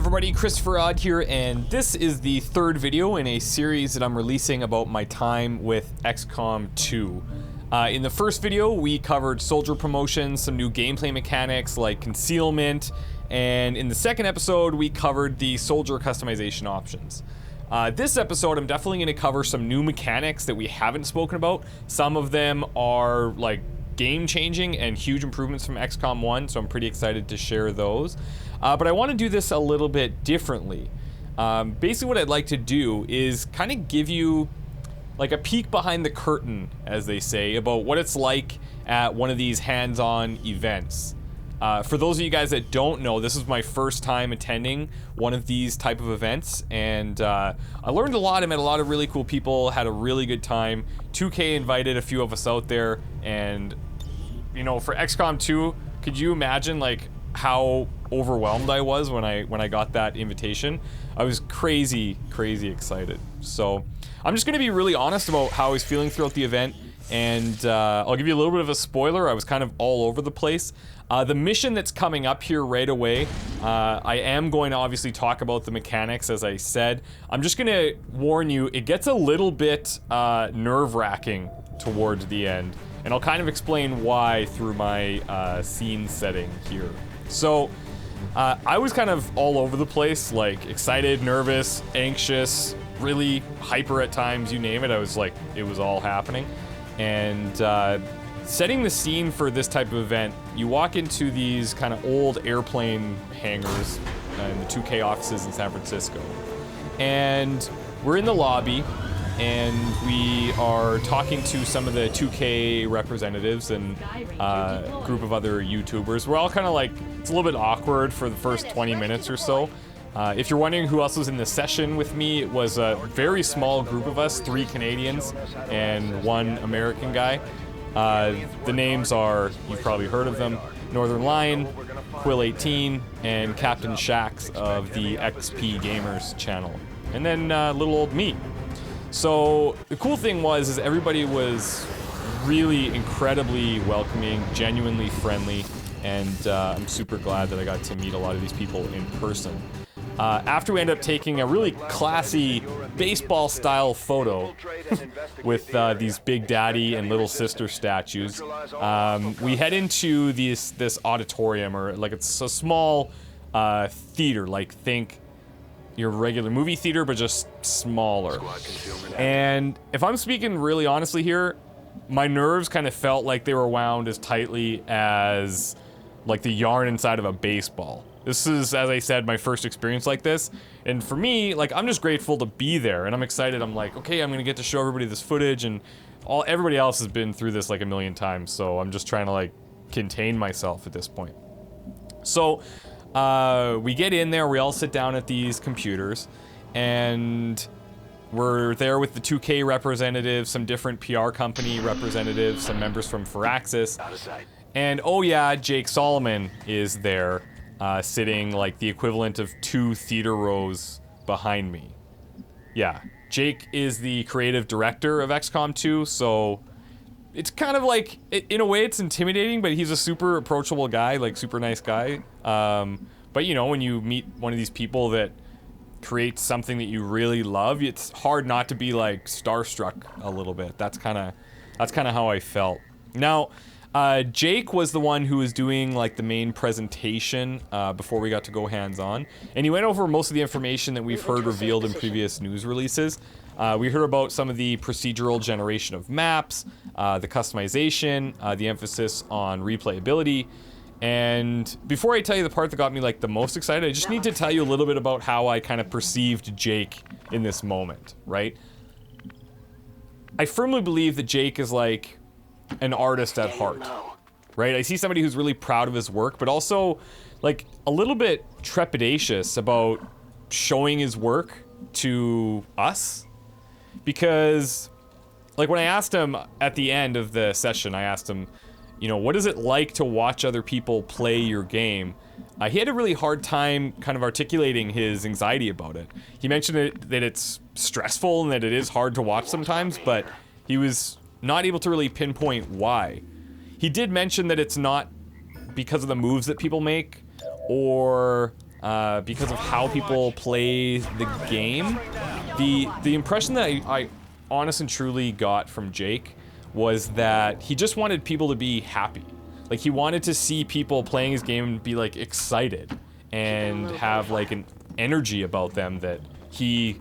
everybody, ChristopherOdd here, and this is the third video in a series that I'm releasing about my time with XCOM 2. In the first video, we covered soldier promotions, some new gameplay mechanics like Concealment, and in the second episode, we covered the soldier customization options. This episode, I'm definitely going to cover some new mechanics that we haven't spoken about. Some of them are like game-changing and huge improvements from XCOM 1, so I'm pretty excited to share those. But I want to do this a little bit differently. Basically what I'd like to do is kind of give you like a peek behind the curtain, as they say, about what it's like at one of these hands-on events. For those of you guys that don't know, this is my first time attending one of these type of events, and I learned a lot. I met a lot of really cool people, had a really good time. 2K invited a few of us out there, and you know, for XCOM 2, could you imagine like how overwhelmed I was when I got that invitation? I was crazy excited. So I'm just gonna be really honest about how I was feeling throughout the event, and I'll give you a little bit of a spoiler. I was kind of all over the place. The mission that's coming up here right away, I am going to obviously talk about the mechanics, as I said. I'm just gonna warn you, it gets a little bit nerve-wracking towards the end, and I'll kind of explain why through my scene setting here. So, I was kind of all over the place, like excited, nervous, anxious, really hyper at times, you name it. I was like, it was all happening. And setting the scene for this type of event, you walk into these kind of old airplane hangars in the 2K offices in San Francisco. And we're in the lobby, and we are talking to some of the 2K representatives and a group of other YouTubers. We're all kind of like, it's a little bit awkward for the first 20 minutes or so. If you're wondering who else was in the session with me, it was a very small group of us, 3 Canadians and 1 American guy. The names are, you've probably heard of them, Northern Lion, Quill18, and Captain Shax of the XP Gamers channel. And then little old me. So the cool thing was everybody was really incredibly welcoming, genuinely friendly, and I'm super glad that I got to meet a lot of these people in person. After we end up taking a really classy baseball-style photo with these Big Daddy and Little Sister statues, we head into this auditorium, or like it's a small theater, like think your regular movie theater, but just smaller. And if I'm speaking really honestly here, my nerves kind of felt like they were wound as tightly as like the yarn inside of a baseball. This is, as I said, my first experience like this, and for me, like, I'm just grateful to be there, and I'm excited. I'm like, okay, I'm gonna get to show everybody this footage, and everybody else has been through this like a million times, so I'm just trying to like contain myself at this point. So we get in there, we all sit down at these computers, and we're there with the 2K representatives, some different PR company representatives, some members from Firaxis, and oh yeah, Jake Solomon is there. Sitting like the equivalent of 2 theater rows behind me. Yeah, Jake is the creative director of XCOM 2, so it's kind of like, in a way it's intimidating, but he's a super approachable guy, like super nice guy. But you know, when you meet one of these people that creates something that you really love, it's hard not to be like starstruck a little bit. That's kind of how I felt. Now, Jake was the one who was doing like the main presentation before we got to go hands-on, and he went over most of the information that we've heard revealed in previous news releases. We heard about some of the procedural generation of maps, the customization, the emphasis on replayability, and before I tell you the part that got me like the most excited, I just need to tell you a little bit about how I kind of perceived Jake in this moment, right? I firmly believe that Jake is like an artist at heart, right? I see somebody who's really proud of his work, but also like a little bit trepidatious about showing his work to us, because like when I asked him at the end of the session, I asked him, you know, what is it like to watch other people play your game? He had a really hard time kind of articulating his anxiety about it. He mentioned that it's stressful and that it is hard to watch sometimes, but he was not able to really pinpoint why. He did mention that it's not because of the moves that people make, or because of how people play the game. The impression that I honest and truly got from Jake was that he just wanted people to be happy. Like, he wanted to see people playing his game and be like excited and have like an energy about them that he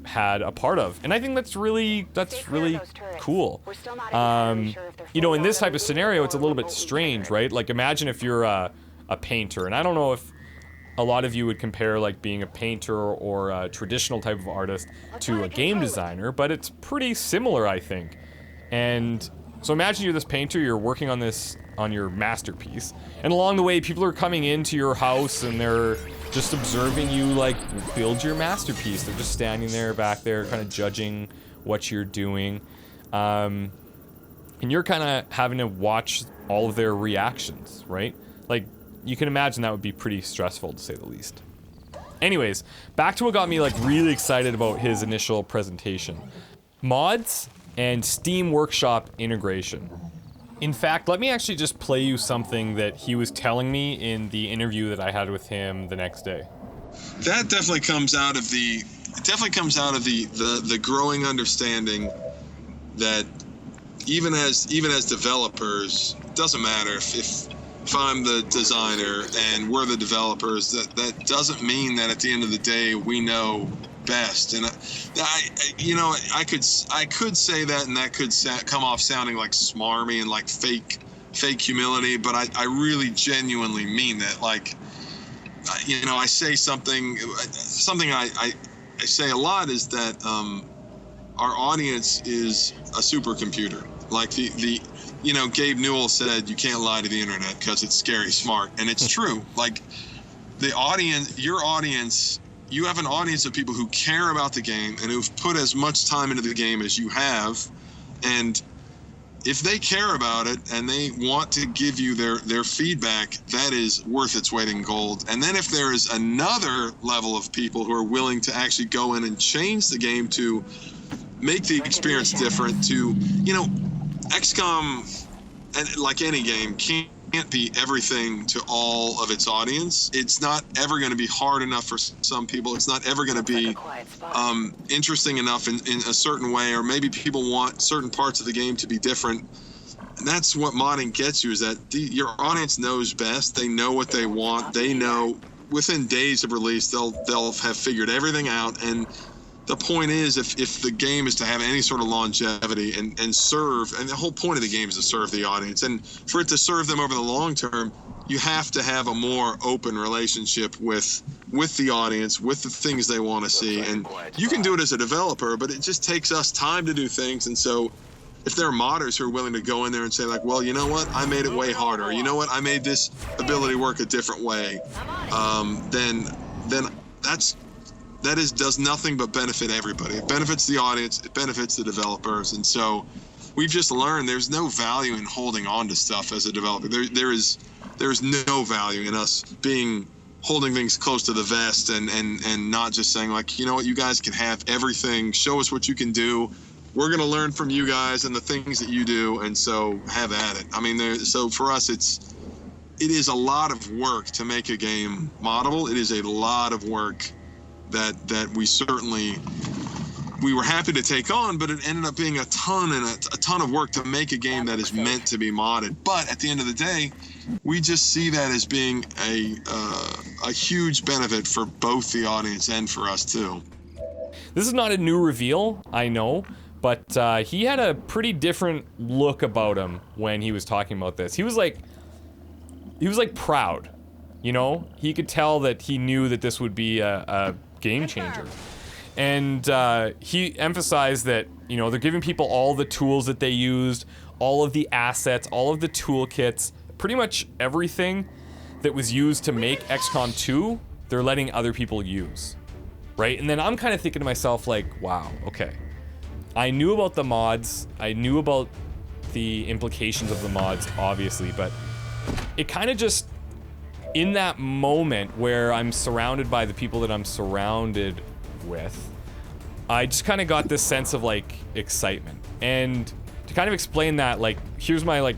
had a part of. And I think that's really cool. You know, in this type of scenario, it's a little bit strange, right? Like, imagine if you're a painter, and I don't know if a lot of you would compare like being a painter or a traditional type of artist to a game designer, but it's pretty similar, I think. And so imagine you're this painter, you're working on your masterpiece, and along the way people are coming into your house and they're just observing you like build your masterpiece. They're just standing there back there kind of judging what you're doing, and you're kind of having to watch all of their reactions, right? Like, you can imagine that would be pretty stressful, to say the least. Anyways, back to what got me like really excited about his initial presentation: mods and Steam Workshop integration. In fact, let me actually just play you something that he was telling me in the interview that I had with him the next day. That definitely comes out of the growing understanding that even as developers, it doesn't matter if I'm the designer and we're the developers, that doesn't mean that at the end of the day we know best. And I could say that, and that could come off sounding like smarmy and like fake humility, but I really genuinely mean that. Like, I say something I say a lot is that our audience is a supercomputer. Like Gabe Newell said, you can't lie to the internet because it's scary smart, and it's true. Like, the audience, your audience, you have an audience of people who care about the game and who've put as much time into the game as you have, and if they care about it and they want to give you their feedback, that is worth its weight in gold. And then if there is another level of people who are willing to actually go in and change the game to make the experience different, to, XCOM, and like any game, can't be everything to all of its audience. It's not ever going to be hard enough for some people. It's not ever going to be interesting enough in a certain way, or maybe people want certain parts of the game to be different. And that's what modding gets you, is that your audience knows best. They know what they want. They know within days of release, they'll have figured everything out. And the point is, if the game is to have any sort of longevity and serve, and the whole point of the game is to serve the audience, and for it to serve them over the long term, you have to have a more open relationship with the audience, with the things they want to see. And you can do it as a developer, but it just takes us time to do things. And so if there are modders who are willing to go in there and say like, well, you know what, I made it way harder, or, you know what, I made this ability work a different way, then that does nothing but benefit everybody. It benefits the audience, it benefits the developers. And so we've just learned there's no value in holding on to stuff as a developer. There is no value in us holding things close to the vest and not just saying like, you know what, you guys can have everything, show us what you can do. We're going to learn from you guys and the things that you do, and so have at it. I mean, so for us, it is a lot of work to make a game moddable. It is a lot of work that we were happy to take on, but it ended up being a ton of work to make a game that is meant to be modded. But at the end of the day, we just see that as being a huge benefit for both the audience and for us too. This is not a new reveal, I know, but he had a pretty different look about him when he was talking about this. He was like proud, He could tell that he knew that this would be a game changer. And he emphasized that, they're giving people all the tools that they used, all of the assets, all of the toolkits, pretty much everything that was used to make XCOM 2, they're letting other people use, right? And then I'm kind of thinking to myself like, wow, okay. I knew about the mods, I knew about the implications of the mods, obviously, but it kind of just, in that moment where I'm surrounded by the people that I'm surrounded with, I just kind of got this sense of like excitement. And to kind of explain that, like, here's my like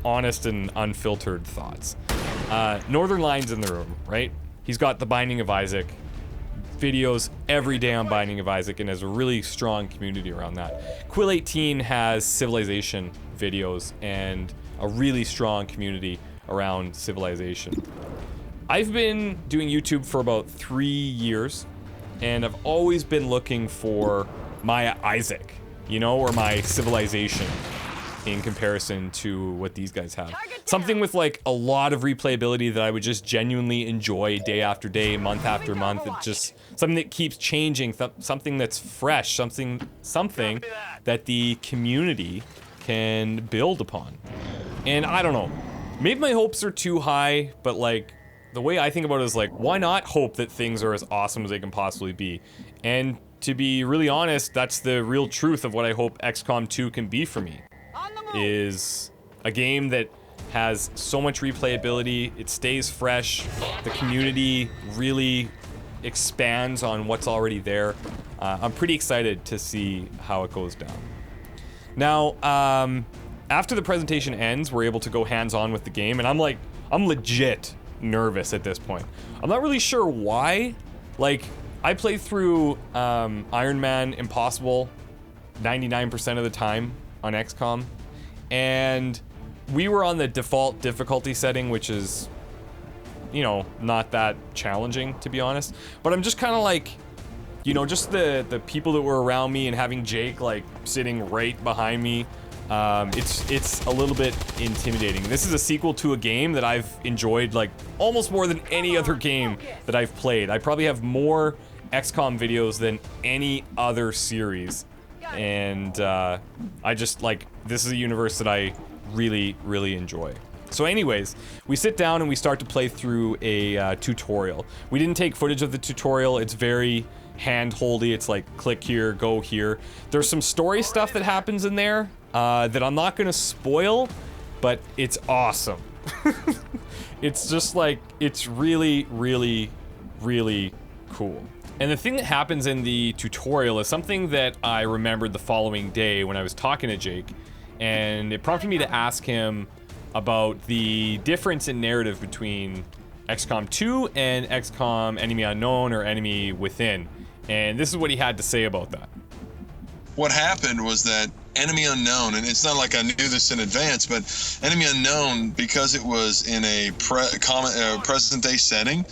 honest and unfiltered thoughts. Northern Line's in the room, right? He's got the Binding of Isaac videos every day on Binding of Isaac and has a really strong community around that. Quill18 has Civilization videos and a really strong community around Civilization. I've been doing YouTube for about 3 years, and I've always been looking for my Isaac, you know, or my Civilization in comparison to what these guys have. Something with like a lot of replayability that I would just genuinely enjoy day after day, month after month. It's just something that keeps changing, something that's fresh, something that the community can build upon. And I don't know, maybe my hopes are too high, but like the way I think about it is like, why not hope that things are as awesome as they can possibly be? And to be really honest, that's the real truth of what I hope XCOM 2 can be for me. Is a game that has so much replayability, it stays fresh, the community really expands on what's already there. I'm pretty excited to see how it goes down. Now, after the presentation ends, we're able to go hands-on with the game, and I'm legit nervous at this point. I'm not really sure why. Like, I played through Iron Man Impossible 99% of the time on XCOM, and we were on the default difficulty setting, which is, you know, not that challenging, to be honest. But I'm just kind of like, you know, just the people that were around me and having Jake, like, sitting right behind me, it's a little bit intimidating. This is a sequel to a game that I've enjoyed, like, almost more than any other game that I've played. I probably have more XCOM videos than any other series. And I just, like, this is a universe that I really, really enjoy. So anyways, we sit down and we start to play through a tutorial. We didn't take footage of the tutorial. It's very hand-holdy. It's like, click here, go here. There's some story stuff that happens in there that I'm not gonna spoil, but it's awesome. It's just like, it's really, really, really cool. And the thing that happens in the tutorial is something that I remembered the following day when I was talking to Jake, and it prompted me to ask him about the difference in narrative between XCOM 2 and XCOM Enemy Unknown or Enemy Within. And this is what he had to say about that. What happened was that Enemy Unknown, and it's not like I knew this in advance, but Enemy Unknown, because it was in a present-day setting,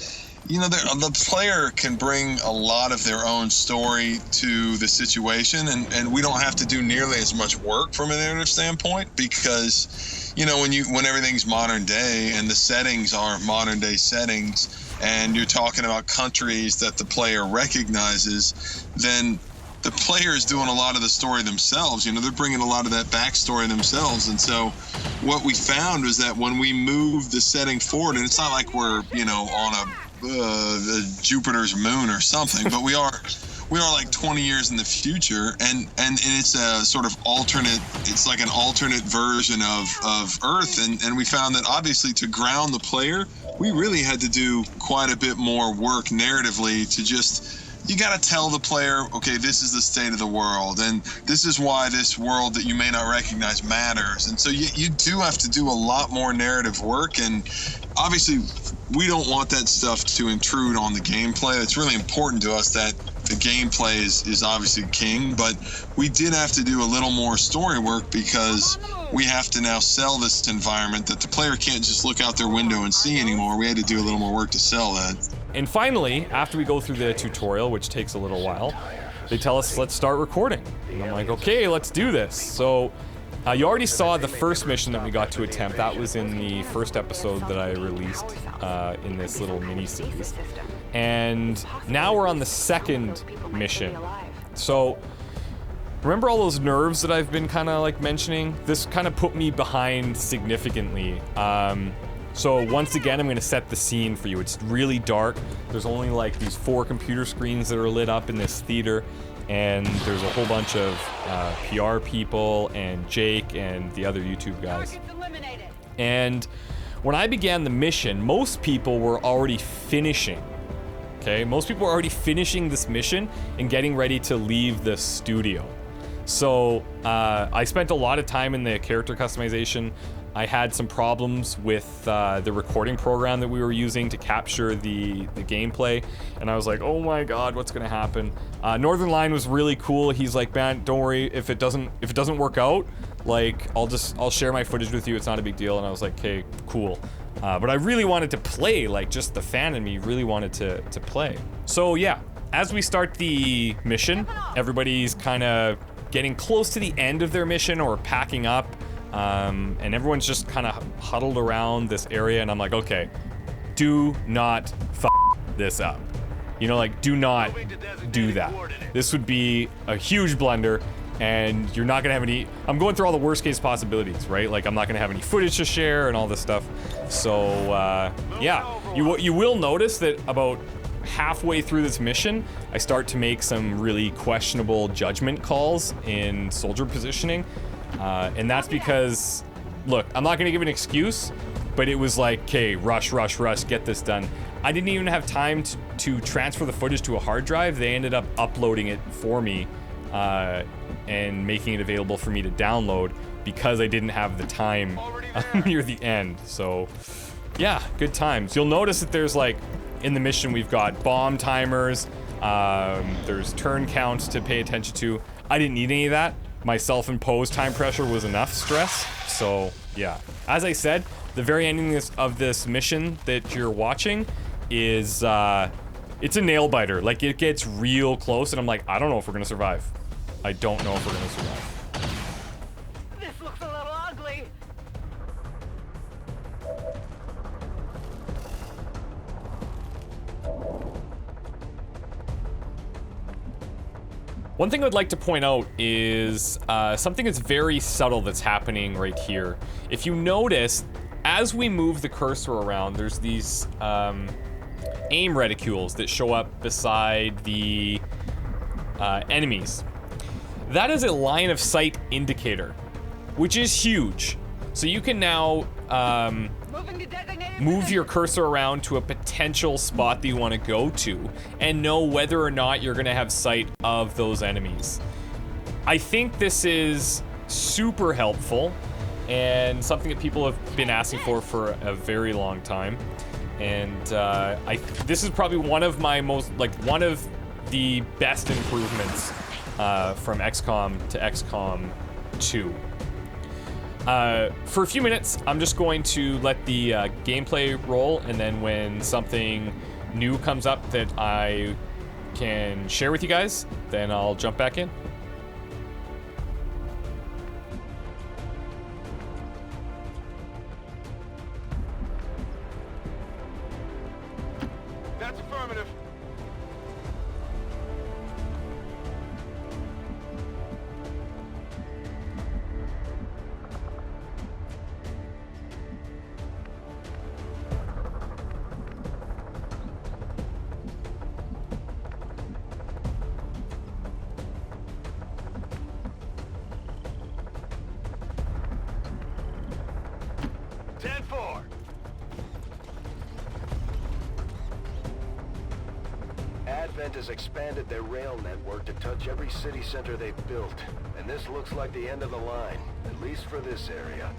you know, the player can bring a lot of their own story to the situation, and we don't have to do nearly as much work from a narrative standpoint because, you know, when everything's modern day and the settings are modern day settings, and you're talking about countries that the player recognizes, then the player is doing a lot of the story themselves. You know, they're bringing a lot of that backstory themselves. And so what we found was that when we move the setting forward, and it's not like we're, you know, on the Jupiter's moon or something, but we are like 20 years in the future, and it's a sort of alternate, it's like an alternate version of Earth, and we found that obviously to ground the player, we really had to do quite a bit more work narratively to just, you got to tell the player, okay, this is the state of the world, and this is why this world that you may not recognize matters. And so you do have to do a lot more narrative work, and obviously we don't want that stuff to intrude on the gameplay. It's really important to us that the gameplay is obviously king, but we did have to do a little more story work because we have to now sell this environment that the player can't just look out their window and see anymore. We had to do a little more work to sell that. And finally, after we go through the tutorial, which takes a little while, they tell us, let's start recording. And I'm like, okay, let's do this. So you already saw the first mission that we got to attempt. That was in the first episode that I released in this little mini-series. And now we're on the second mission. So remember all those nerves that I've been kind of like mentioning? This kind of put me behind significantly. So once again, I'm going to set the scene for you. It's really dark. There's only like these 4 computer screens that are lit up in this theater, and there's a whole bunch of PR people and Jake and the other YouTube guys. And when I began the mission, most people were already finishing. Okay, most people were already finishing this mission and getting ready to leave the studio. So I spent a lot of time in the character customization. I had some problems with the recording program that we were using to capture the gameplay, and I was like, oh my god, what's gonna happen? Northern Line was really cool. He's like, man, don't worry, if it doesn't work out, like I'll share my footage with you, it's not a big deal. And I was like, okay, cool. But I really wanted to play, like just the fan in me really wanted to play. So yeah, as we start the mission, everybody's kind of getting close to the end of their mission or packing up. And everyone's just kind of huddled around this area, and I'm like, okay, do not f this up. You know, like, do not do that. This would be a huge blunder, and you're not gonna have any. I'm going through all the worst case possibilities, right? Like, I'm not gonna have any footage to share and all this stuff. So, yeah, you will notice that about halfway through this mission, I start to make some really questionable judgment calls in soldier positioning. And that's because, look, I'm not gonna give an excuse, but it was like, okay, rush, get this done. I didn't even have time to transfer the footage to a hard drive. They ended up uploading it for me, and making it available for me to download because I didn't have the time near the end. So, yeah, good times. You'll notice that there's like, in the mission we've got bomb timers, there's turn counts to pay attention to. I didn't need any of that. My self-imposed time pressure was enough stress, so yeah. As I said, the very ending of this mission that you're watching is, it's a nail-biter. Like, it gets real close, and I'm like, I don't know if we're gonna survive. I don't know if we're gonna survive. This looks a little ugly. One thing I'd like to point out is something that's very subtle that's happening right here. If you notice, as we move the cursor around, there's these aim reticules that show up beside the enemies. That is a line of sight indicator, which is huge. So you can now move your cursor around to a potential spot that you want to go to and know whether or not you're going to have sight of those enemies. I think this is super helpful and something that people have been asking for a very long time. And this is probably one of my one of the best improvements from XCOM to XCOM 2. For a few minutes, I'm just going to let the gameplay roll, and then when something new comes up that I can share with you guys, then I'll jump back in. That's affirmative. Advent has expanded their rail network to touch every city center they've built, and this looks like the end of the line, at least for this area.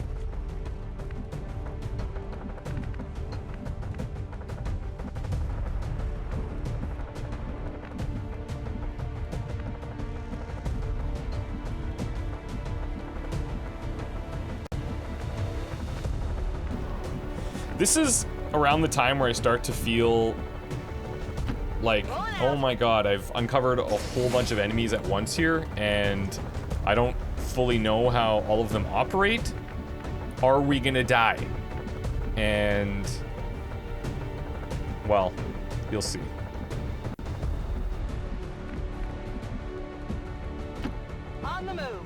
This is around the time where I start to feel like, oh my god, I've uncovered a whole bunch of enemies at once here, and I don't fully know how all of them operate. Are we gonna die? And, well, you'll see. On the move.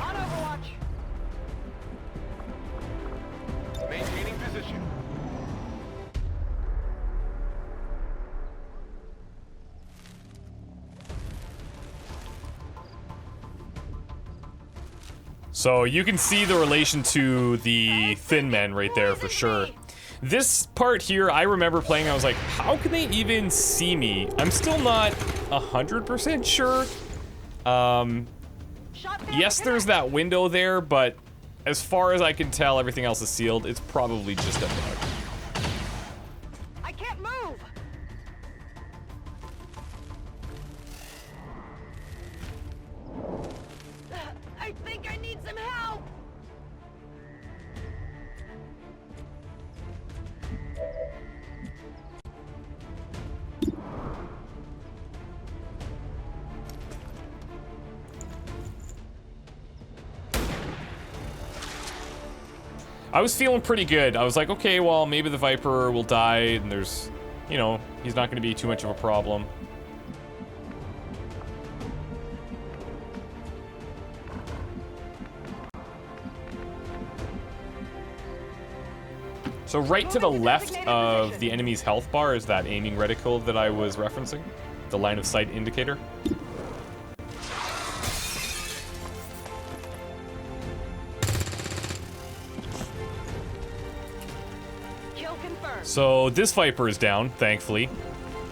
On Overwatch. Maintaining position. So you can see the relation to the thin men right there for sure. This part here, I remember playing, I was like, how can they even see me? I'm still not 100% sure. Yes, there's that window there, but as far as I can tell, everything else is sealed. It's probably just a bug. I can't move. I think I need some help. I was feeling pretty good. I was like, okay, well, maybe the Viper will die, and there's, you know, he's not going to be too much of a problem. So right to the left of the enemy's health bar is that aiming reticle that I was referencing, the line of sight indicator. Kill confirmed. So this Viper is down, thankfully.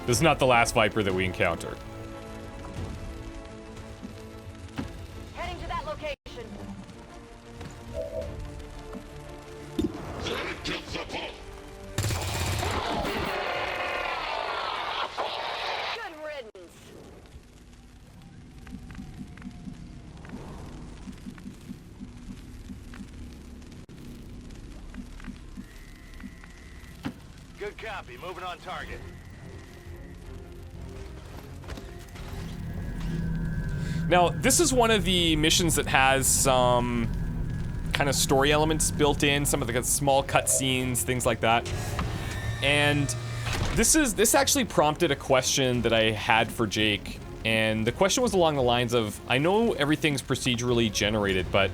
This is not the last Viper that we encounter. Heading to that location. Good riddance. Good copy. Moving on target. Now, this is one of the missions that has some kind of story elements built in, some of the small cutscenes, things like that. And this actually prompted a question that I had for Jake, and the question was along the lines of, I know everything's procedurally generated, but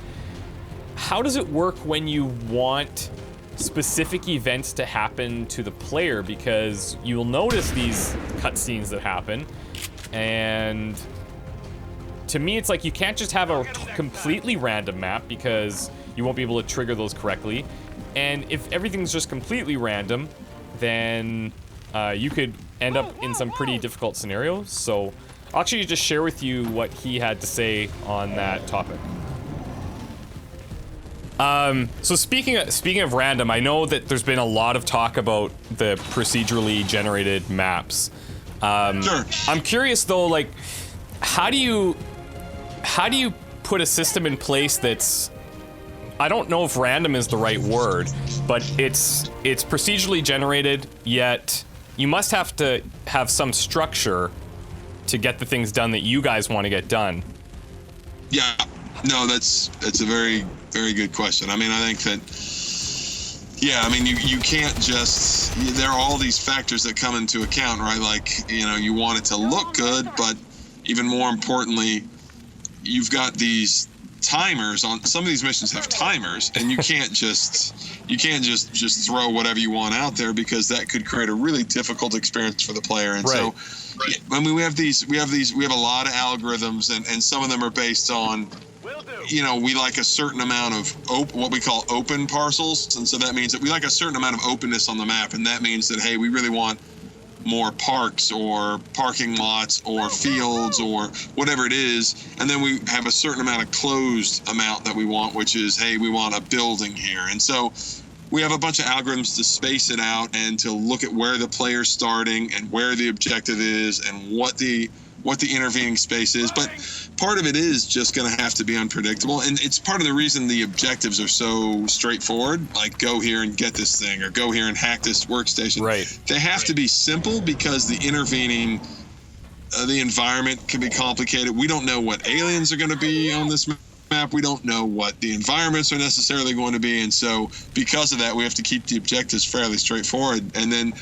how does it work when you want specific events to happen to the player? Because you'll notice these cutscenes that happen, and to me, it's like you can't just have a completely random map because you won't be able to trigger those correctly. And if everything's just completely random, then you could end up in some pretty difficult scenarios. So I'll actually just share with you what he had to say on that topic. So speaking of random, I know that there's been a lot of talk about the procedurally generated maps. Sure. I'm curious though, like, how do you put a system in place that's, I don't know if random is the right word, but it's procedurally generated, yet you must have to have some structure to get the things done that you guys want to get done. Yeah, no, that's a very, very good question. I mean, I think that, yeah, I mean, you can't just, there are all these factors that come into account, right? Like, you know, you want it to look good, but even more importantly, you've got these timers on, some of these missions have timers, and you can't just throw whatever you want out there, because that could create a really difficult experience for the player. And right. So, I mean, we have a lot of algorithms, and some of them are based on, you know, we like a certain amount of what we call open parcels, and so that means that we like a certain amount of openness on the map, and that means that, hey, we really want more parks or parking lots or fields or whatever it is, and then we have a certain amount of closed amount that we want, which is, hey, we want a building here. And so we have a bunch of algorithms to space it out and to look at where the player's starting and where the objective is and what the intervening space is. But part of it is just going to have to be unpredictable, and it's part of the reason the objectives are so straightforward, like go here and get this thing, or go here and hack this workstation. Right. They have to be simple because the intervening the environment can be complicated. We don't know what aliens are going to be on this map. We don't know what the environments are necessarily going to be, and so because of that, we have to keep the objectives fairly straightforward, and then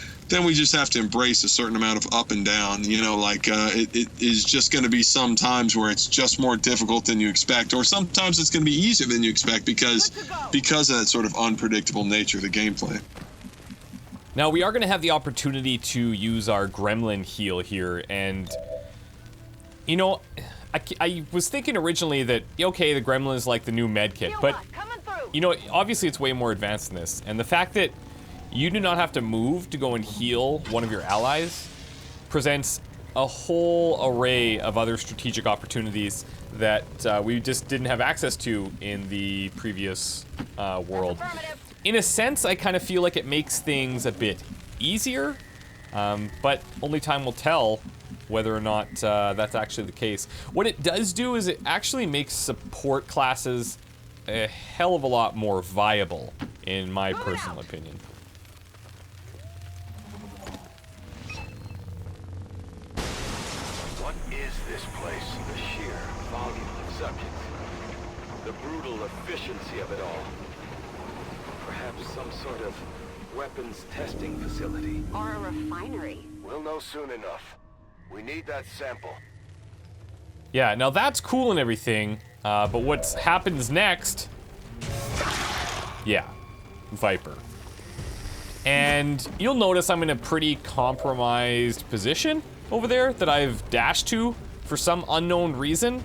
we just have to embrace a certain amount of up and down. You know, like it is just going to be some times where it's just more difficult than you expect, or sometimes it's going to be easier than you expect because of that sort of unpredictable nature of the gameplay. Now, we are going to have the opportunity to use our gremlin heal here, and, you know, I was thinking originally that, okay, the gremlin is like the new med kit, but, you know, obviously it's way more advanced than this, and the fact that you do not have to move to go and heal one of your allies presents a whole array of other strategic opportunities that we just didn't have access to in the previous world. In a sense, I kind of feel like it makes things a bit easier, but only time will tell whether or not that's actually the case. What it does do is it actually makes support classes a hell of a lot more viable, in my personal opinion. What is this place? The sheer volume of subjects. The brutal efficiency of it all. Perhaps some sort of weapons testing facility. Or a refinery. We'll know soon enough. We need that sample. Yeah, now that's cool and everything, but what happens next... Yeah, Viper. And you'll notice I'm in a pretty compromised position over there that I've dashed to for some unknown reason.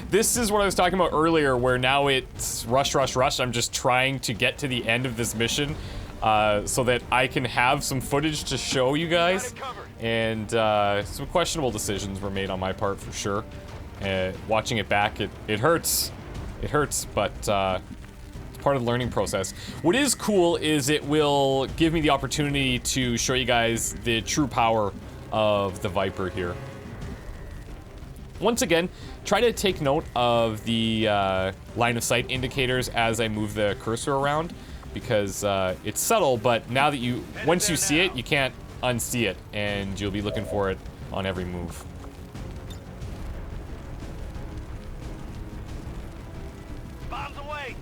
This is what I was talking about earlier, where now it's rush, rush, rush. I'm just trying to get to the end of this mission so that I can have some footage to show you guys. And some questionable decisions were made on my part for sure. Watching it back, it hurts. It hurts, but it's part of the learning process. What is cool is it will give me the opportunity to show you guys the true power of the Viper here. Once again, try to take note of the line of sight indicators as I move the cursor around, because it's subtle, but now that once you see it, you can't unsee it, and you'll be looking for it on every move. Bombs away!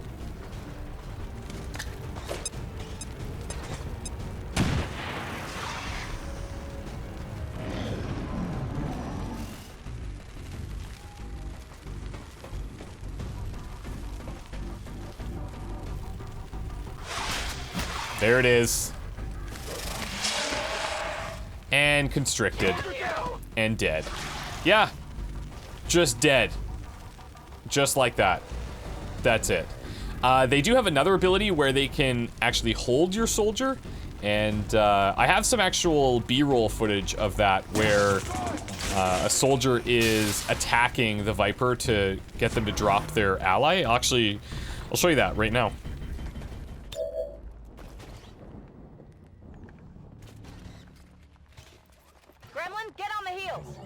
There it is. And constricted. And dead. Yeah. Just dead. Just like that. That's it. They do have another ability where they can actually hold your soldier. And I have some actual B-roll footage of that where a soldier is attacking the Viper to get them to drop their ally. Actually, I'll show you that right now. Gremlin, get on the heels.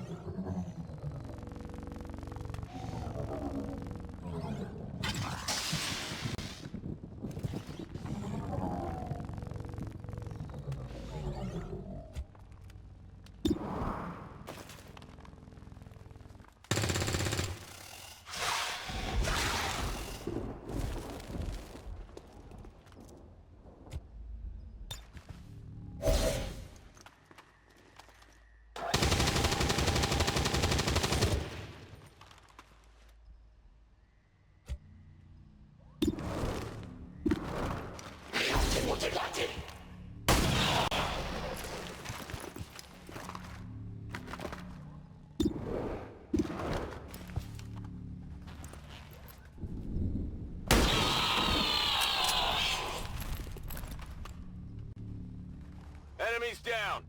Enemies down.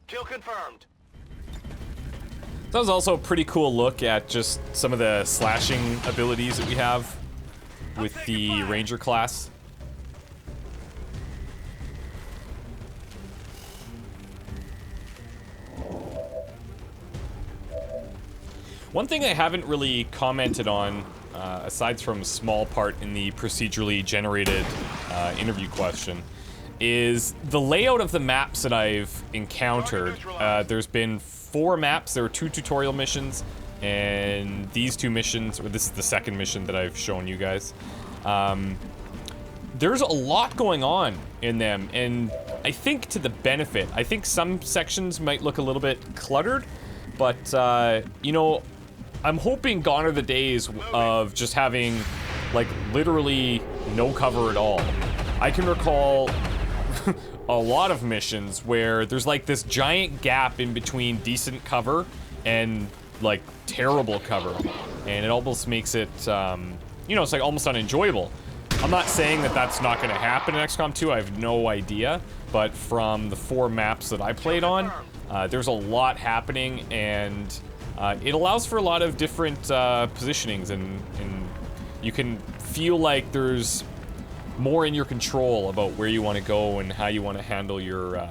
Kill confirmed. That was also a pretty cool look at just some of the slashing abilities that we have with the Ranger class. One thing I haven't really commented on, aside from a small part in the procedurally generated interview question, is the layout of the maps that I've encountered. There's been 4 maps. There were 2 tutorial missions, and these 2 missions, or this is the second mission that I've shown you guys. There's a lot going on in them, and I think to the benefit. I think some sections might look a little bit cluttered, but you know, I'm hoping gone are the days of just having like literally no cover at all. I can recall a lot of missions where there's like this giant gap in between decent cover and like terrible cover, and it almost makes it, you know, it's like almost unenjoyable. I'm not saying that that's not going to happen in XCOM 2. I have no idea, but from the 4 maps that I played on, there's a lot happening, and it allows for a lot of different positionings, and you can feel like there's more in your control about where you want to go and how you want to handle your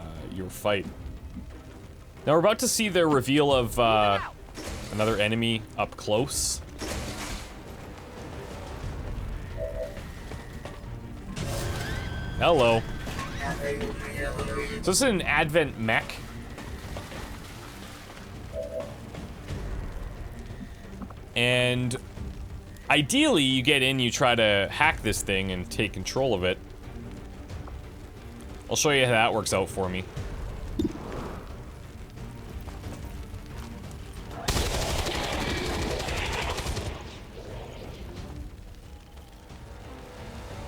fight. Now we're about to see the reveal of another enemy up close. Hello. So this is an Advent Mech. And ideally, you get in, you try to hack this thing and take control of it. I'll show you how that works out for me.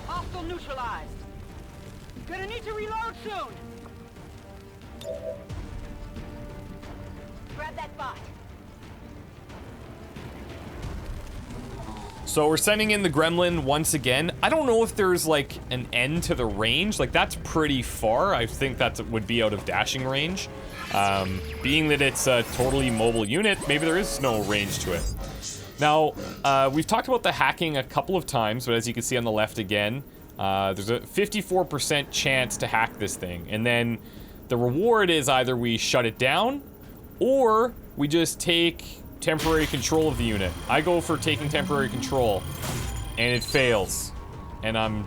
Hostile neutralized. Gonna need to reload soon. Grab that bot. So we're sending in the gremlin once again. I don't know if there's like an end to the range. Like that's pretty far. I think that would be out of dashing range. Being that it's a totally mobile unit, maybe there is no range to it. Now, we've talked about the hacking a couple of times, but as you can see on the left again, there's a 54% chance to hack this thing. And then the reward is either we shut it down or we just take temporary control of the unit. I go for taking temporary control, and it fails, and I'm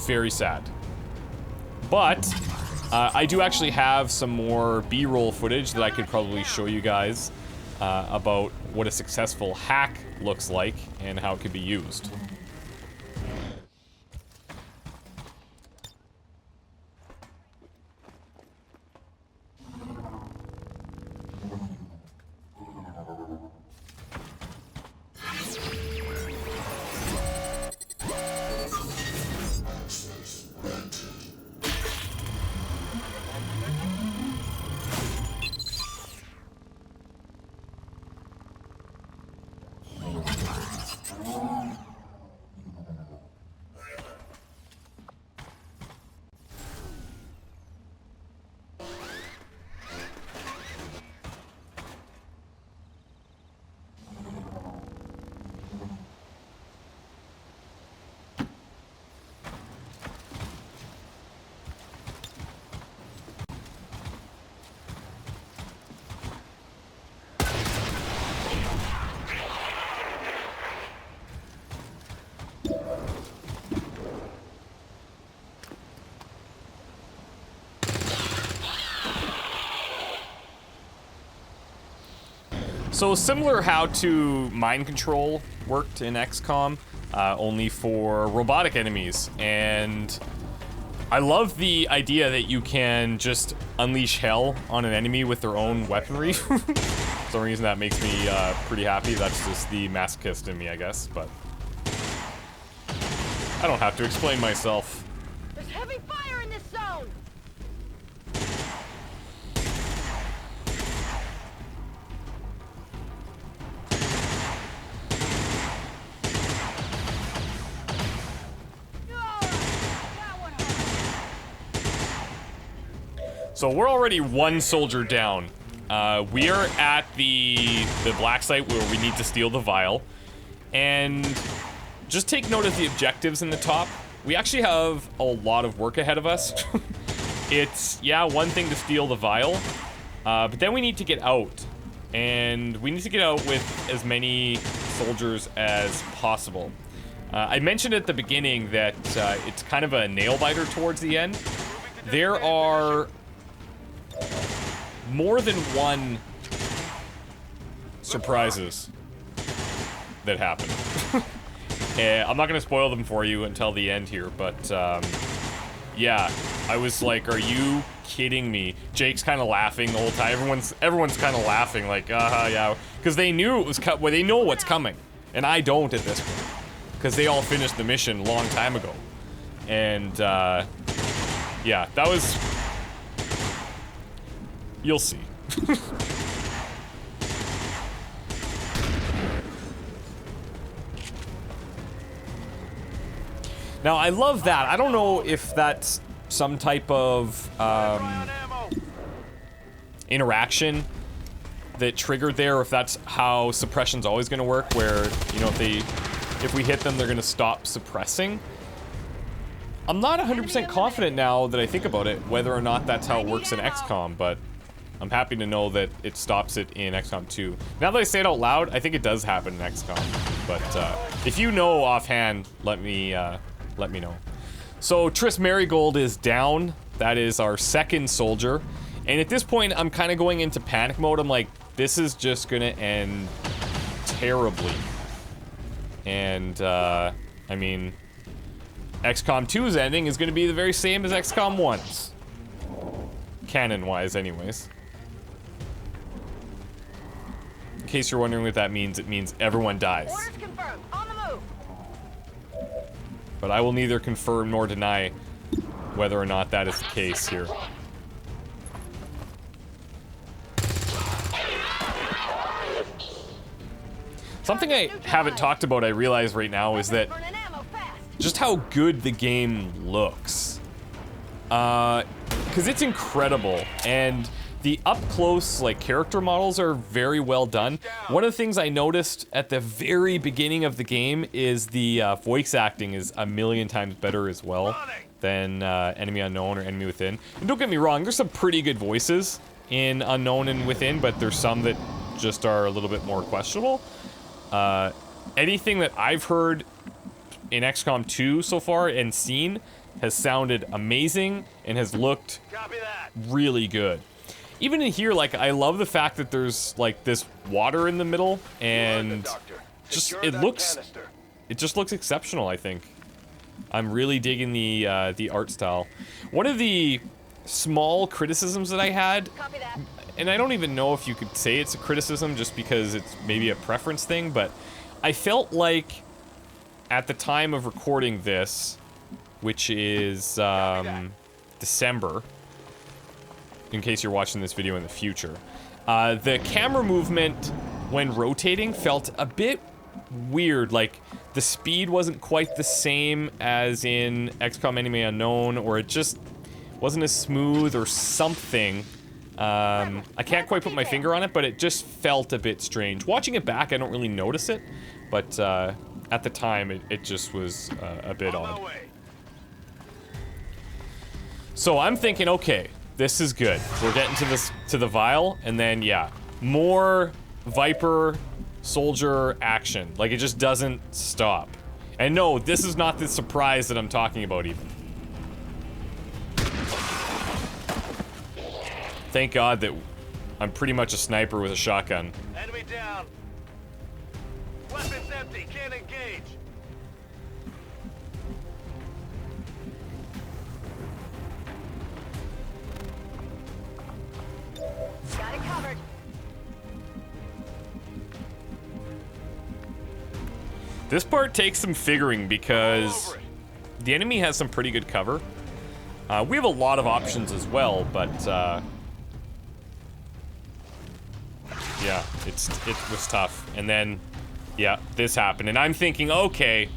very sad. But I do actually have some more B-roll footage that I could probably show you guys about what a successful hack looks like and how it could be used. So similar how to mind control worked in XCOM, only for robotic enemies. And I love the idea that you can just unleash hell on an enemy with their own weaponry. For some reason that makes me pretty happy. That's just the masochist in me, I guess, but I don't have to explain myself. There's heavy fire in this zone. So we're already 1 soldier down. We are at the Blacksite where we need to steal the vial. And just take note of the objectives in the top. We actually have a lot of work ahead of us. It's, yeah, one thing to steal the vial, but then we need to get out. And we need to get out with as many soldiers as possible. I mentioned at the beginning that it's kind of a nail-biter towards the end. There are more than one surprises that happen. I'm not gonna spoil them for you until the end here, but yeah, I was like, are you kidding me? Jake's kind of laughing the whole time. Everyone's kind of laughing, like, yeah, because they knew it was well, they know what's coming, and I don't at this point, because they all finished the mission a long time ago, and Yeah, that was... You'll see. Now, I love that. I don't know if that's some type of interaction that triggered there, or if that's how suppression's always going to work, where, you know, if we hit them, they're going to stop suppressing. I'm not 100% confident now that I think about it, whether or not that's how it works in XCOM, but I'm happy to know that it stops it in XCOM 2. Now that I say it out loud, I think it does happen in XCOM, but if you know offhand, let me know. So Triss Marigold is down. That is our second soldier. And at this point, I'm kind of going into panic mode. I'm like, this is just gonna end terribly. And, I mean, XCOM 2's ending is gonna be the very same as XCOM 1's. Canon-wise, anyways. In case you're wondering what that means, it means everyone dies. Orders confirmed. On the move. But I will neither confirm nor deny whether or not that is the case here. Something I haven't talked about, I realize right now, is that just how good the game looks. Because it's incredible, and the up-close, like, character models are very well done. One of the things I noticed at the very beginning of the game is the voice acting is a million times better as well than Enemy Unknown or Enemy Within. And don't get me wrong, there's some pretty good voices in Unknown and Within, but there's some that just are a little bit more questionable. Anything that I've heard in XCOM 2 so far and seen has sounded amazing and has looked really good. Even in here, like, I love the fact that there's, like, this water in the middle, and just, it just looks exceptional, I think. I'm really digging the art style. One of the small criticisms that I had, and I don't even know if you could say it's a criticism just because it's maybe a preference thing, but I felt like at the time of recording this, which is December, in case you're watching this video in the future, the camera movement when rotating felt a bit weird. Like, the speed wasn't quite the same as in XCOM Enemy Unknown, or it just wasn't as smooth or something. I can't quite put my finger on it, but it just felt a bit strange. Watching it back, I don't really notice it, but at the time, it just was a bit odd. So I'm thinking, okay, this is good. We're getting to the vial, and then, yeah, more Viper soldier action. Like, it just doesn't stop. And no, this is not the surprise that I'm talking about even. Thank God that I'm pretty much a sniper with a shotgun. Enemy down. Weapons empty. Can't engage. Got it covered. This part takes some figuring because the enemy has some pretty good cover. We have a lot of options as well, but yeah, it was tough. And then, yeah, this happened, and I'm thinking, okay,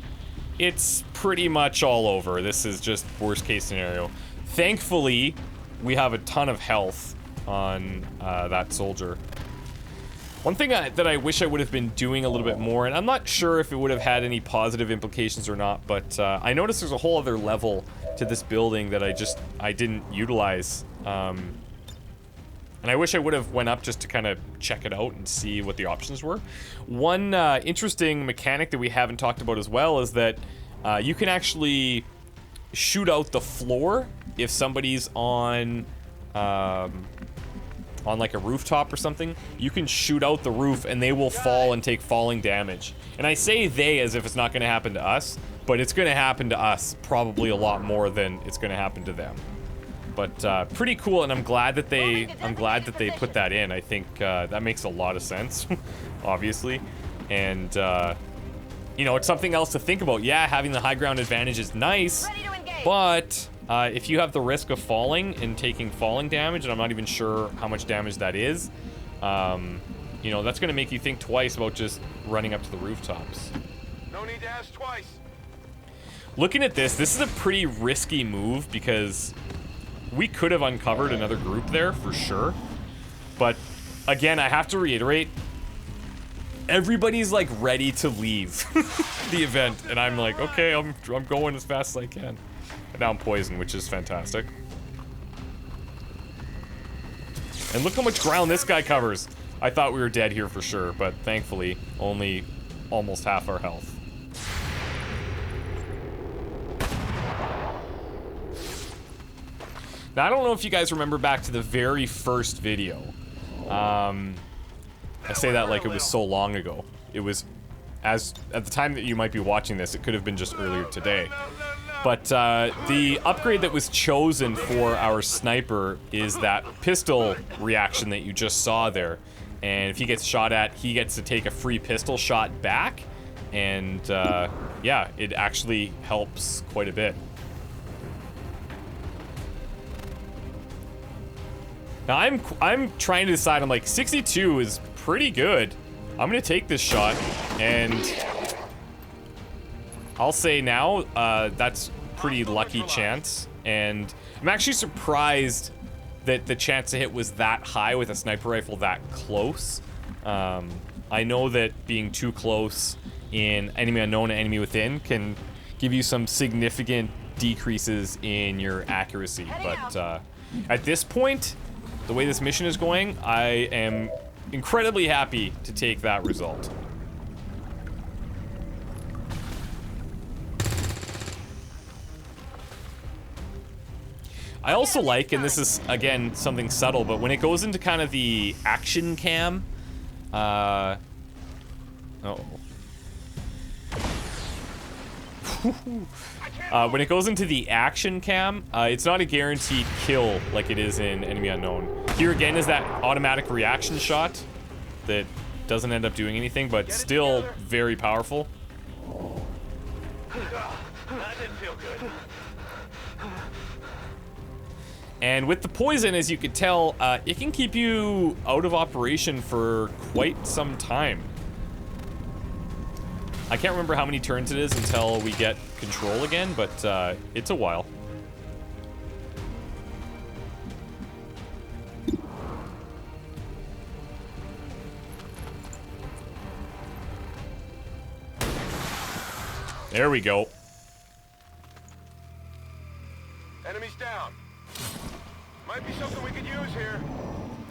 it's pretty much all over. This is just worst case scenario. Thankfully, we have a ton of health on that soldier. One thing that I wish I would have been doing a little bit more, and I'm not sure if it would have had any positive implications or not, but I noticed there's a whole other level to this building that I didn't utilize. And I wish I would have went up just to kind of check it out and see what the options were. One interesting mechanic that we haven't talked about as well is that you can actually shoot out the floor if somebody's on like a rooftop or something. You can shoot out the roof and they will fall and take falling damage. And I say they as if it's not going to happen to us, but it's going to happen to us probably a lot more than it's going to happen to them. But pretty cool, and I'm glad that they put that in. I think that makes a lot of sense, obviously, and you know, it's something else to think about. Yeah, having the high ground advantage is nice, but if you have the risk of falling and taking falling damage, and I'm not even sure how much damage that is, you know, that's going to make you think twice about just running up to the rooftops. No need to ask twice. Looking at this is a pretty risky move because we could have uncovered another group there for sure. But again, I have to reiterate, everybody's like ready to leave the event, and I'm like, okay, I'm going as fast as I can. And now I'm poisoned, which is fantastic. And look how much ground this guy covers. I thought we were dead here for sure, but thankfully, only almost half our health. Now, I don't know if you guys remember back to the very first video. I say that like it was so long ago. It was, at the time that you might be watching this, it could have been just earlier today. But the upgrade that was chosen for our sniper is that pistol reaction that you just saw there. And if he gets shot at, he gets to take a free pistol shot back. And yeah, it actually helps quite a bit. Now I'm trying to decide. I'm like, 62 is pretty good. I'm gonna take this shot, and I'll say now that's pretty lucky chance. And I'm actually surprised that the chance to hit was that high with a sniper rifle that close. I know that being too close in enemy unknown and enemy within can give you some significant decreases in your accuracy, but at this point, the way this mission is going, I am incredibly happy to take that result. I also like, and this is, again, something subtle, but when it goes into kind of the action cam, when it goes into the action cam, it's not a guaranteed kill like it is in Enemy Unknown. Here again is that automatic reaction shot that doesn't end up doing anything, but still very powerful. That didn't feel good. And with the poison, as you could tell, it can keep you out of operation for quite some time. I can't remember how many turns it is until we get control again, but it's a while. There we go. Enemies down. Might be something we could use here.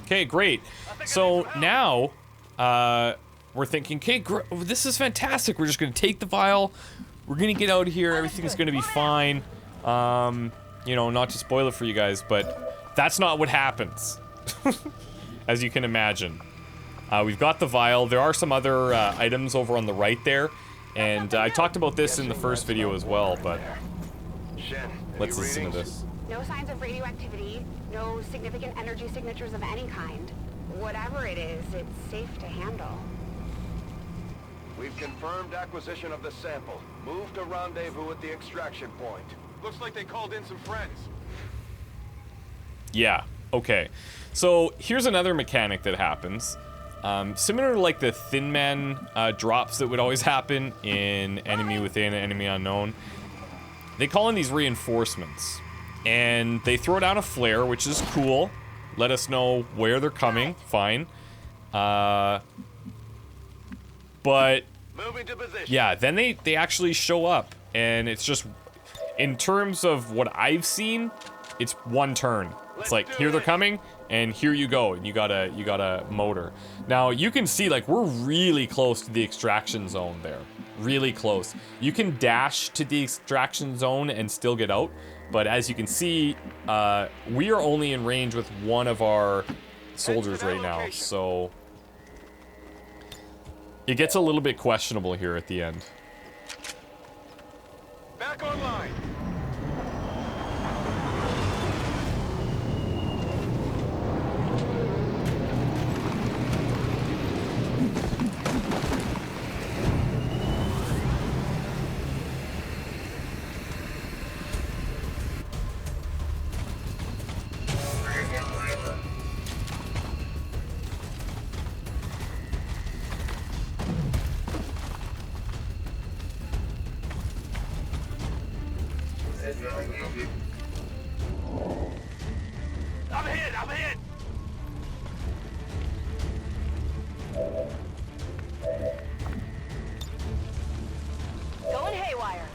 Okay, great. So now, we're thinking, okay, this is fantastic. We're just gonna take the vial. We're gonna get out of here. Everything's gonna be fine. You know, not to spoil it for you guys, but that's not what happens. As you can imagine. We've got the vial. There are some other items over on the right there. And I talked about this in the first video as well, but let's listen to this. No signs of radioactivity, no significant energy signatures of any kind. Whatever it is, it's safe to handle. We've confirmed acquisition of the sample. Move to rendezvous at the extraction point. Looks like they called in some friends. Yeah, okay. So here's another mechanic that happens. Similar to like the Thin Man drops that would always happen in Enemy Within and Enemy Unknown. They call in these reinforcements. And they throw down a flare, which is cool. Let us know where they're coming. Fine. But Moving to position. yeah, then they actually show up. And it's just, in terms of what I've seen, it's one turn. It's like, here they're coming, and here you go, and you got a motor. Now, you can see, like, we're really close to the extraction zone there. Really close. You can dash to the extraction zone and still get out, but as you can see, we are only in range with one of our soldiers right now, so it gets a little bit questionable here at the end. Back online. I'm hit! I'm hit! Going haywire.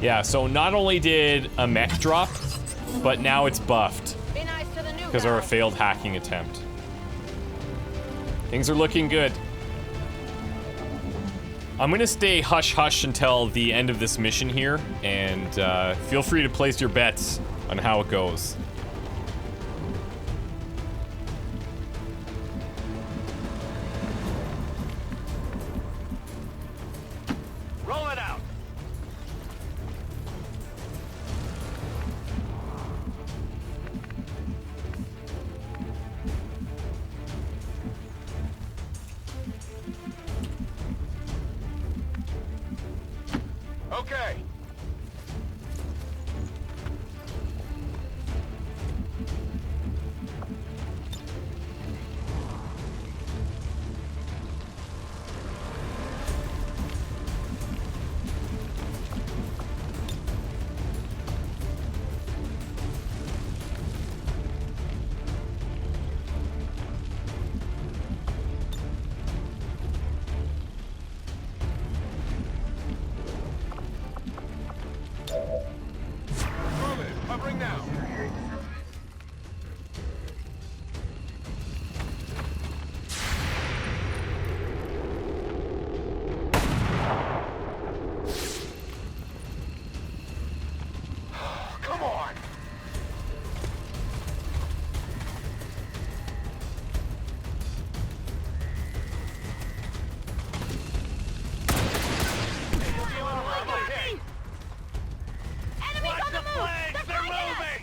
Yeah, so not only did a mech drop, but now it's buffed Be nice to the new because guy. of a failed hacking attempt. Things are looking good. I'm gonna stay hush-hush until the end of this mission here, and feel free to place your bets on how it goes. Roll it out! Okay. Covering now. Come on. Enemies Watch on the the move! flags! They're They're flanking us! moving!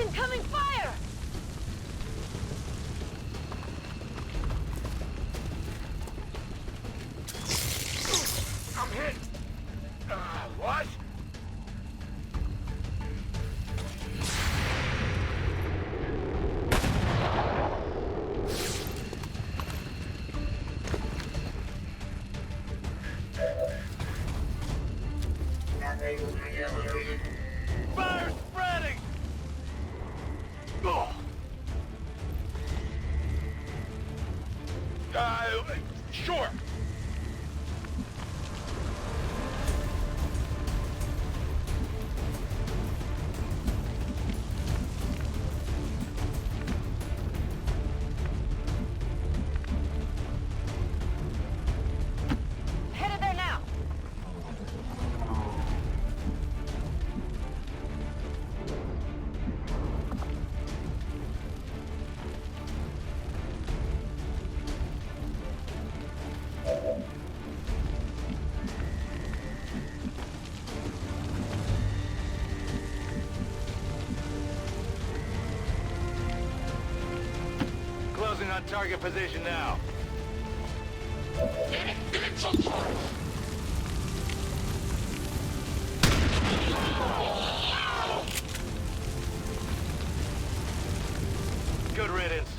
Incoming fire! I'm hit! What? Fire spreading! Oh. Sure. Headed there now. Closing on target position now. Good riddance.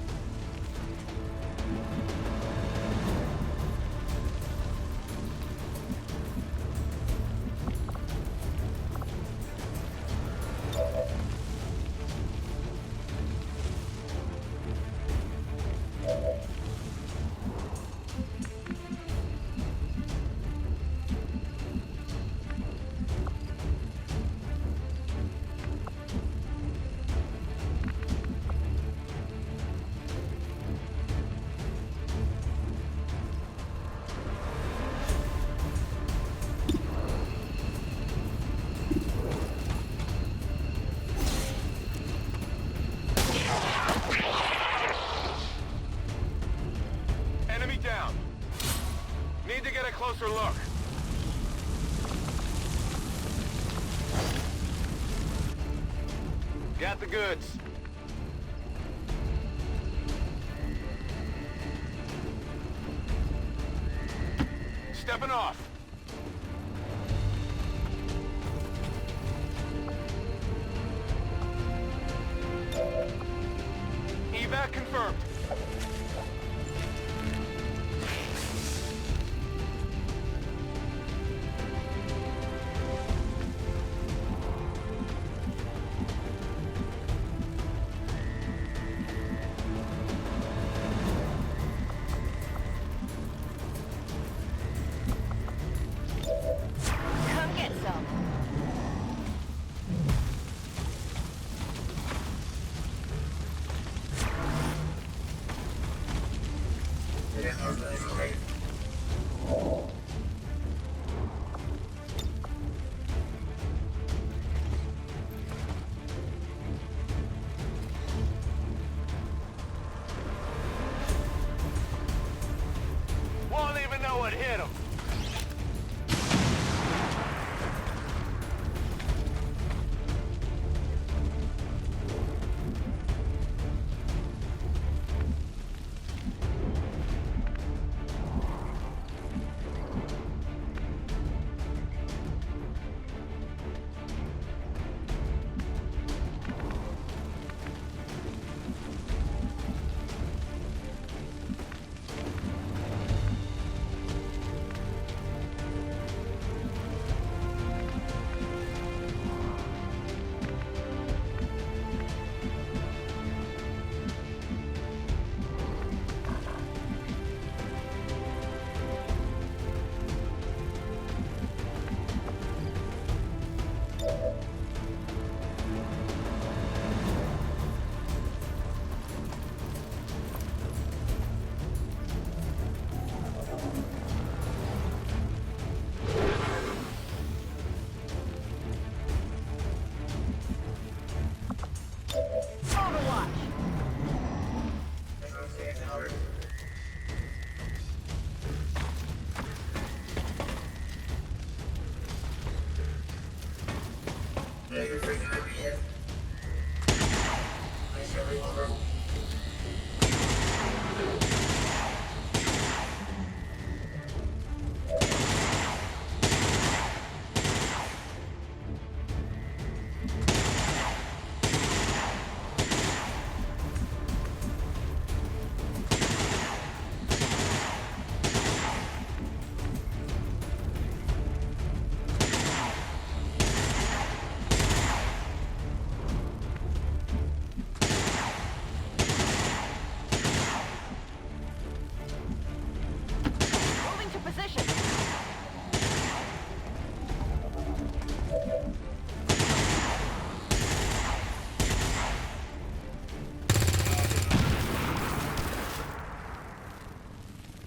closer look. Got the goods. Stepping off. Evac confirmed. Come get some. Won't even know what hit him.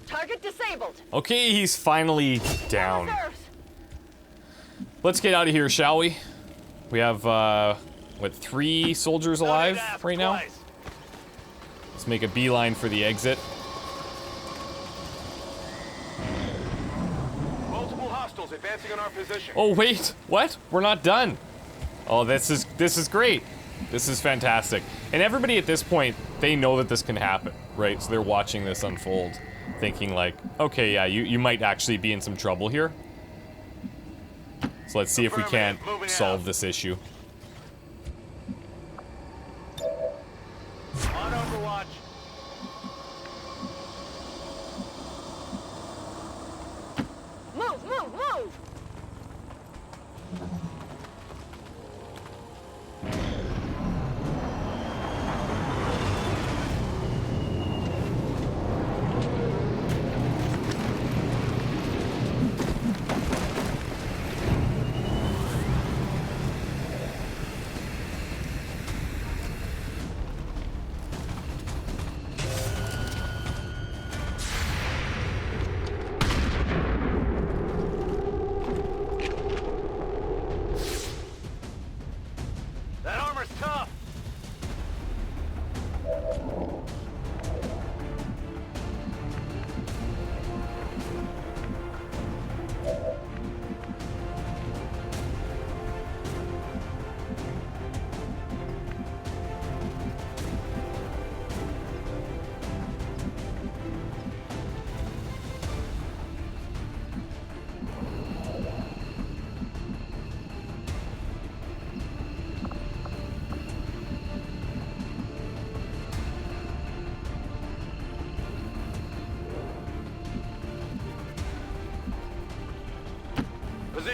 Target disabled. Okay, he's finally down. Let's get out of here, shall we? We have, what, 3 soldiers alive right now? Let's make a beeline for the exit. Multiple hostiles advancing on our position. Oh, wait, what? We're not done. Oh, this is great. This is fantastic. And everybody at this point, they know that this can happen, right? So they're watching this unfold, thinking like, okay, yeah, you might actually be in some trouble here. So let's see if we can't solve this issue. On Overwatch. Move, move, move!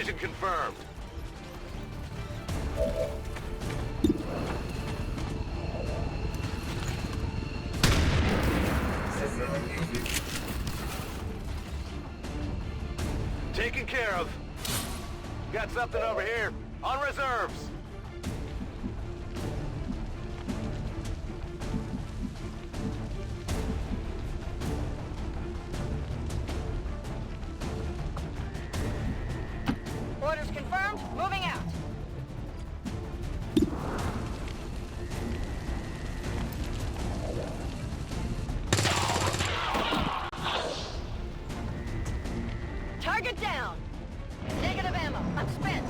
Collision confirmed. Taken care of. Got something over here. On reserves. Orders confirmed. Moving out. Target down. Negative ammo. I'm spent.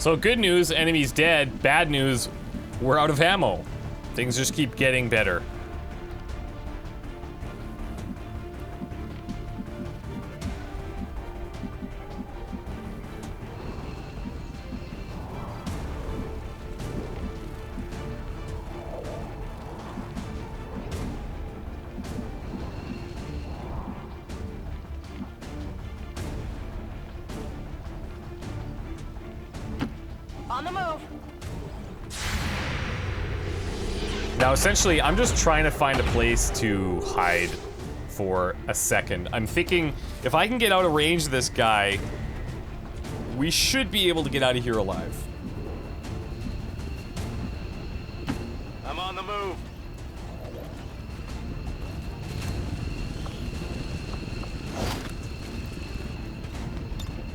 So good news, enemy's dead. Bad news, we're out of ammo. Things just keep getting better. On the move. Now, essentially, I'm just trying to find a place to hide for a second. I'm thinking, if I can get out of range of this guy, we should be able to get out of here alive. I'm on the move.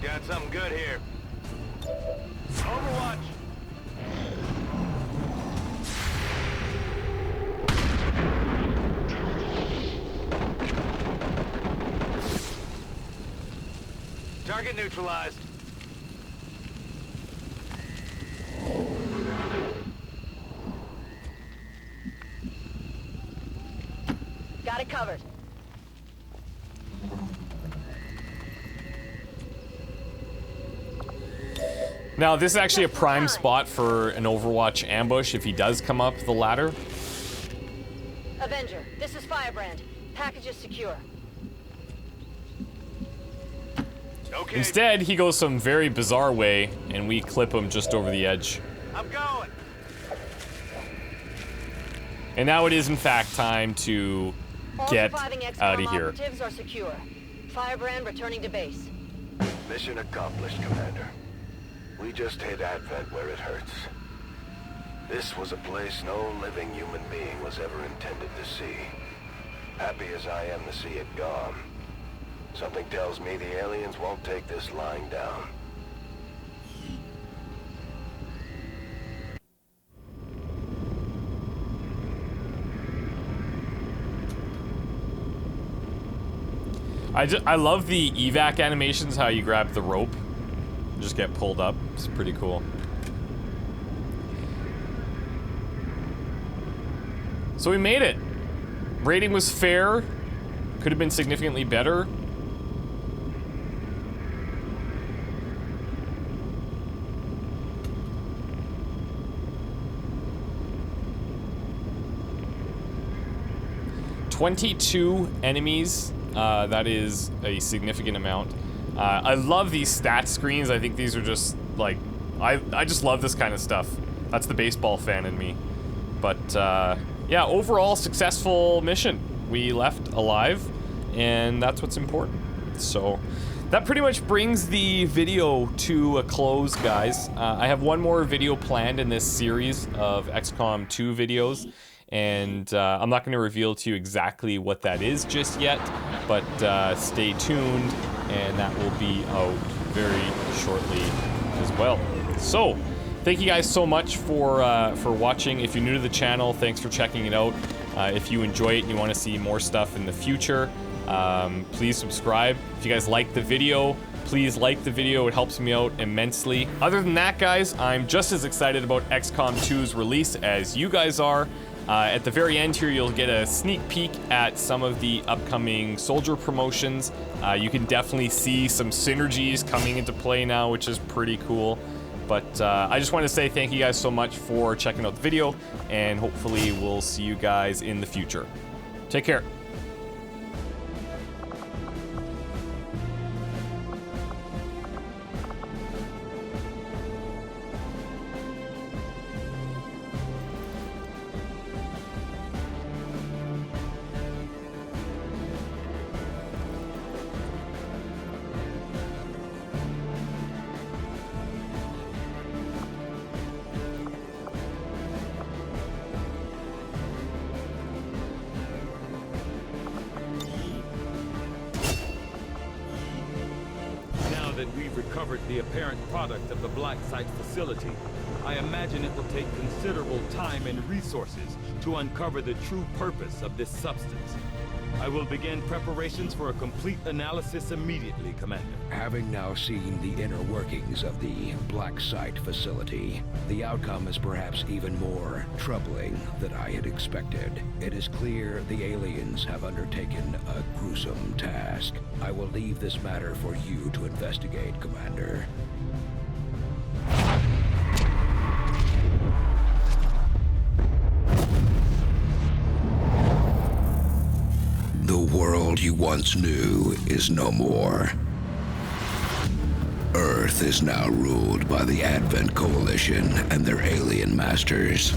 Got something good here. Overwatch. Target neutralized. Got it covered. Now, this is actually a prime spot for an Overwatch ambush if he does come up the ladder. Avenger, this is Firebrand. Package is secure. Okay. Instead, he goes some very bizarre way, and we clip him just over the edge. I'm going. And now it is, in fact, time to get surviving XCOM out of here. operatives are secure. Firebrand returning to base. Mission accomplished, Commander. We just hit Advent where it hurts. This was a place no living human being was ever intended to see. Happy as I am to see it gone. Something tells me the aliens won't take this lying down. I love the evac animations, how you grab the rope, just get pulled up. It's pretty cool. So we made it. Rating was fair. Could have been significantly better. "22 enemies." That is a significant amount. I love these stat screens. I think these are just like, I just love this kind of stuff. That's the baseball fan in me. But yeah, overall successful mission. We left alive, and that's what's important. So that pretty much brings the video to a close, guys. I have one more video planned in this series of XCOM 2 videos. And I'm not going to reveal to you exactly what that is just yet, but stay tuned, and that will be out very shortly as well. So, thank you guys so much for watching. If you're new to the channel, thanks for checking it out. If you enjoy it and you want to see more stuff in the future, Please subscribe. If you guys like the video, please like the video. It helps me out immensely. Other than that, guys, I'm just as excited about XCOM 2's release as you guys are. At the very end here, you'll get a sneak peek at some of the upcoming soldier promotions. You can definitely see some synergies coming into play now, which is pretty cool. But I just want to say thank you guys so much for checking out the video, and hopefully we'll see you guys in the future. Take care. That we've recovered the apparent product of the Blacksite facility, I imagine it will take considerable time and resources to uncover the true purpose of this substance. I will begin preparations for a complete analysis immediately, Commander. Having now seen the inner workings of the Blacksite facility, the outcome is perhaps even more troubling than I had expected. It is clear the aliens have undertaken a gruesome task. I will leave this matter for you to investigate, Commander. The world you once knew is no more. Earth is now ruled by the Advent Coalition and their alien masters.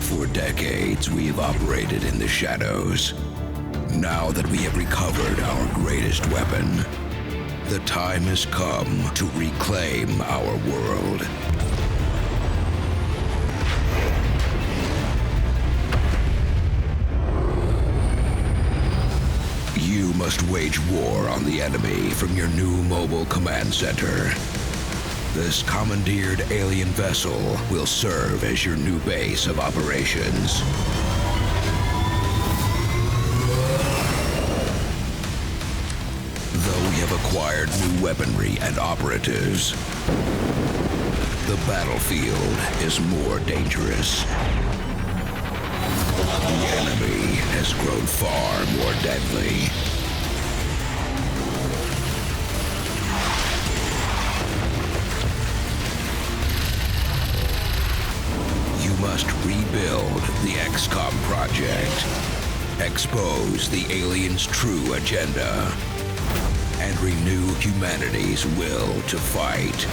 For decades, we have operated in the shadows. Now that we have recovered our greatest weapon, the time has come to reclaim our world. You must wage war on the enemy from your new mobile command center. This commandeered alien vessel will serve as your new base of operations. Though we have acquired new weaponry and operatives, the battlefield is more dangerous. The enemy has grown far more deadly. You must rebuild the XCOM project, expose the aliens' true agenda, and renew humanity's will to fight.